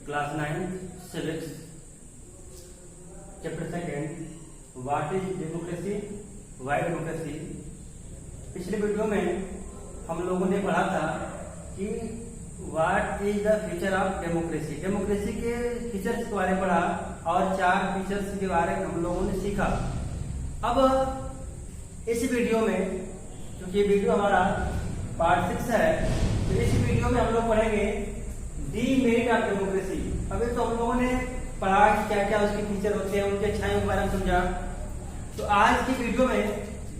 Class 9 civics chapter second what is democracy, Y democracy. पिछले video में हम लोगों ने पढ़ा था कि what is the feature of democracy. Democracy के फीचर्स के बारे में पढ़ा और 4 फीचर्स के बारे में हम लोगों ने सीखा। अब इस वीडियो में, क्योंकि वीडियो हमारा पार्ट 6 है, तो इस वीडियो में हम लोग पढ़ेंगे डीमेरिट ऑफ डेमोक्रेसी। अभी तो हम लोगों ने पढ़ा क्या क्या उसके फीचर होते हैं, उनके अच्छाइयों के बारे में समझा। तो आज की वीडियो में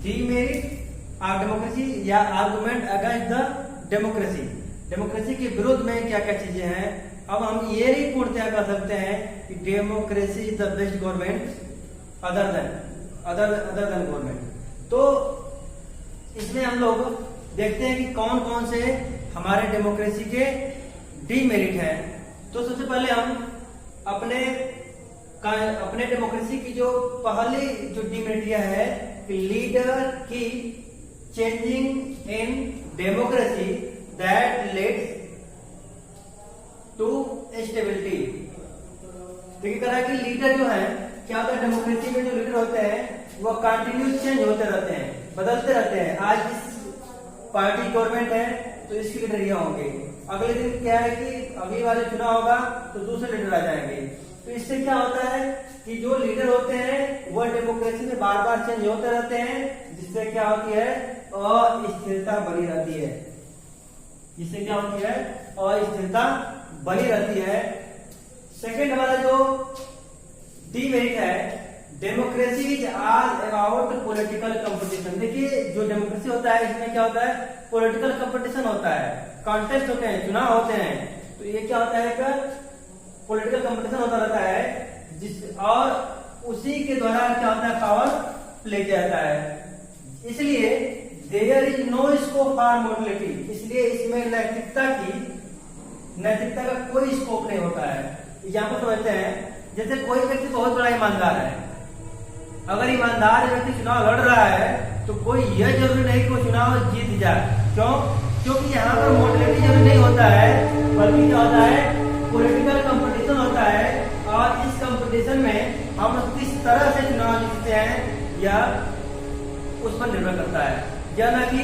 डीमेरिट ऑफ डेमोक्रेसी या argument against the democracy, democracy के विरोध में क्या क्या चीजें हैं। अब हम ये नहीं पूर्णतः कर सकते हैं कि democracy is the best government other than government. तो इसमें हम लोग देखते हैं कि कौन कौन से हमारे डेमोक्रेसी के डीमेरिट हैं। तो सबसे पहले हम अपने डेमोक्रेसी की जो पहली जो डीमेरिट है कि लीडर की changing in democracy that leads to stability. देखिए कह रहा है कि लीडर जो है, क्या होता है डेमोक्रेसी में जो लीडर होते हैं वो कंटिन्यूस चेंज होते रहते हैं, बदलते रहते हैं। आज इस पार्टी गवर्नमेंट है तो इसके लीडर ये होंगे, अगले दिन क्या है कि अभी वाले चुनाव होगा तो दूसरे लीडर आ जाएंगे। तो इससे क्या होता है कि जो लीडर होते हैं वह डेमोक्रेसी में बार बार चेंज होते रहते हैं, जिससे क्या होती है अस्थिरता बनी रहती है। जिससे क्या होती है अस्थिरता बनी रहती है। सेकेंड हमारा जो डीमेरिट है, democracy is all about political competition. देखिए जो डेमोक्रेसी होता है इसमें क्या होता है पॉलिटिकल कंपटीशन होता है, कॉन्टेस्ट होते हैं, चुनाव होते हैं। तो ये क्या होता है कि पॉलिटिकल कंपटीशन होता रहता है और उसी के द्वारा क्या होता है पावर प्ले किया जाता है। इसलिए there is no scope for morality, इसलिए इसमें नैतिकता का कोई स्कोप नहीं होता है। एग्जाम्पल समझते हैं, जैसे कोई व्यक्ति बहुत बड़ा ईमानदार है, अगर ईमानदार व्यक्ति चुनाव लड़ रहा है तो कोई यह जरूरी नहीं कि वो चुनाव जीत जाए। क्यों? क्योंकि यहाँ पर मोरलिटी जरूरी नहीं होता है, बल्कि क्या होता है पॉलिटिकल कंपटीशन होता है और इस कंपटीशन में हम किस तरह से चुनाव जीतते हैं या उस पर निर्भर करता है। यह ना कि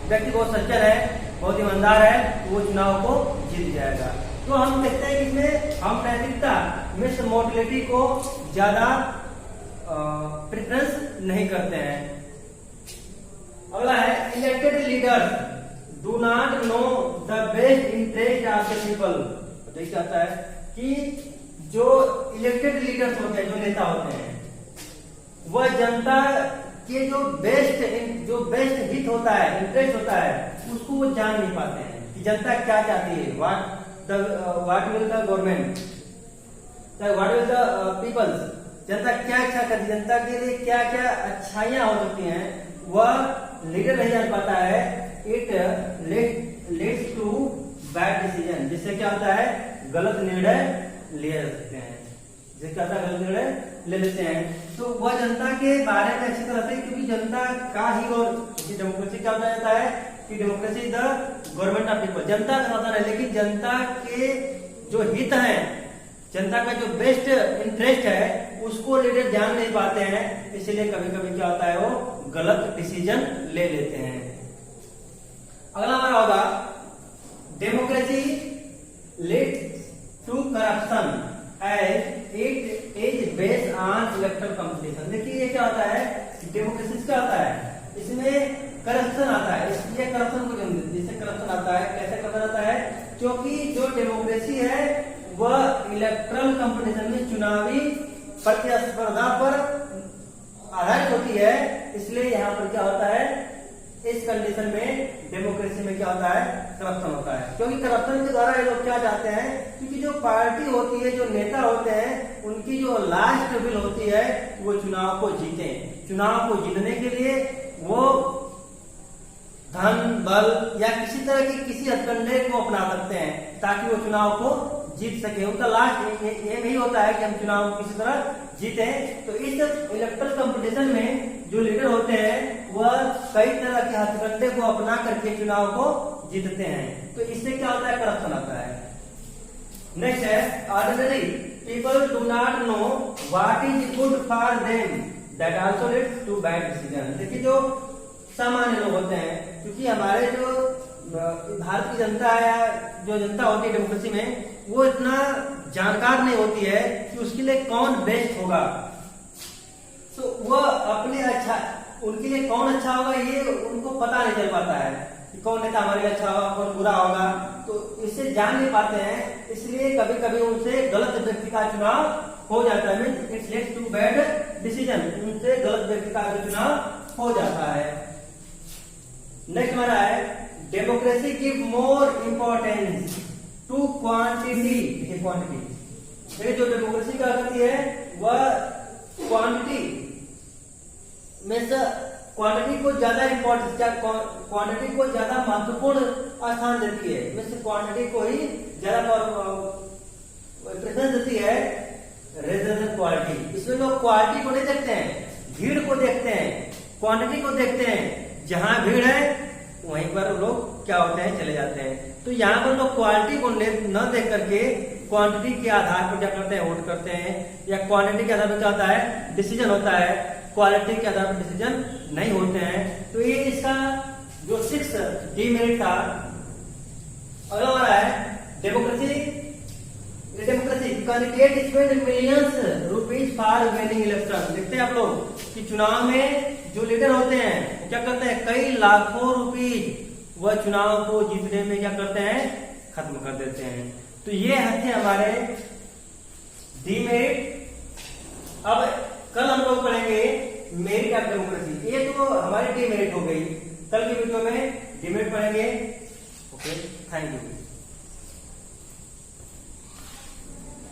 व्यक्ति बहुत सच्चर है, बहुत ईमानदार है तो वो चुनाव को जीत जाएगा। तो हम देखते हैं कि इसमें हम नैतिकता मिस मोर्टलिटी को ज्यादा प्रेफरेंस नहीं करते हैं। अगला है elected leaders do not know the best interest of the people. देख जाता है कि जो इलेक्टेड लीडर्स होते हैं, जो नेता होते हैं, वह जनता के जो बेस्ट हित होता है, इंटरेस्ट होता है, उसको वो जान नहीं पाते हैं कि जनता क्या चाहती है। What will the government, what will the peoples, जनता क्या इच्छा करती है, जनता के लिए क्या क्या अच्छाइयां हो सकती हैं, वह लीडर नहीं जान पाता है। It leads to bad decision, जिससे क्या होता है गलत निर्णय ले सकते हैं, जिससे क्या होता है गलत निर्णय ले लेते हैं। तो वह जनता के बारे में अच्छी तरह से, क्योंकि जनता का ही और डेमोक्रेसी क्या होता जाता है कि democracy the government of people, जनता का साधन है, लेकिन जनता के जो हित हैं, जनता का जो बेस्ट इंटरेस्ट है उसको लीडर जान नहीं पाते हैं, इसलिए कभी कभी क्या होता है वो गलत डिसीजन ले लेते हैं। अगला हमारा होगा democracy leads to corruption as it is based on electoral competition. देखिए ये क्या होता है डेमोक्रेसी क्या होता है, इसमें करप्शन आता है। इसलिए करप्शन को जिससे करप्शन आता है, कैसे करप्शन आता है, क्योंकि जो डेमोक्रेसी है वह इलेक्टोरल कंपटीशन में चुनावी प्रतिस्पर्धा पर आधारित होती है। इसलिए यहाँ पर क्या होता है इस कंडीशन में डेमोक्रेसी में क्या होता है करप्शन होता है। क्योंकि करप्शन के द्वारा ये लोग क्या चाहते हैं, क्योंकि जो पार्टी होती है, जो नेता होते हैं, उनकी जो लास्ट विल होती है वो चुनाव को जीते। चुनाव को जीतने के लिए वो धन बल या किसी तरह की किसी हथकंडे को अपना सकते हैं ताकि वो चुनाव को जीत सके। उनका लास्ट एम यही होता है कि हम चुनाव को किसी तरह जीते। तो इस इलेक्टोरल कंपटीशन में जो लीडर होते हैं वह कई तरह के हथकंडे को अपना करके चुनाव को जीतते हैं। तो इससे क्या होता है करप्शन आता है। नेक्स्ट है ordinary people do not know what is good for them that also leads to bad decision. देखिए जो सामान्य लोग होते हैं, क्योंकि हमारे जो भारत की जनता है, जो जनता होती है डेमोक्रेसी में, वो इतना जानकार नहीं होती है कि उसके लिए कौन बेस्ट होगा। तो वह अपने उनके लिए कौन अच्छा होगा ये उनको पता नहीं चल पाता है कि कौन नेता हमारे लिए अच्छा होगा, कौन बुरा होगा, तो इससे जान नहीं पाते हैं। इसलिए कभी कभी उनसे गलत व्यक्ति का चुनाव हो जाता है, means it's leads to bad decision. उनसे गलत व्यक्ति का चुनाव हो जाता है। नेक्स्ट हमारा है democracy give more importance to quantity. Quantity देखिए जो डेमोक्रेसी क्या करती है वह क्वांटिटी में से क्वांटिटी को ज्यादा इंपॉर्टेंस, क्वांटिटी को ज्यादा महत्वपूर्ण स्थान देती है। वैसे क्वांटिटी को ही ज्यादा प्रेफरेंस देती है रेदर देन क्वालिटी। इसमें लोग क्वालिटी को नहीं देखते हैं, भीड़ को देखते हैं, क्वांटिटी को देखते हैं। जहां भीड़ है वहीं पर लोग क्या होते हैं, चले जाते हैं। तो यहाँ पर लोग क्वालिटी को न देख करके क्वांटिटी के आधार पर क्या करते हैं, वोट करते हैं, या क्वांटिटी के आधार पर क्या होता है, डिसीजन होता है, क्वालिटी के आधार पर डिसीजन नहीं होते हैं। तो ये इसका जो 6 डीमेरिट था। अगला हमारा है democracy candidate spend millions rupees for winning election. देखते हैं आप लोग कि चुनाव में जो लीडर होते हैं वो क्या करते हैं, कई लाखों रुपीज वह चुनाव को जीतने में क्या करते हैं, खत्म कर देते हैं। तो ये थे हमारे डीमेरिट। अब कल हम लोग पढ़ेंगे मेरिट ऑफ डेमोक्रेसी। ये तो हमारी डीमेरिट हो गई, कल की वीडियो में डीमेरिट पढ़ेंगे। Okay, thank you.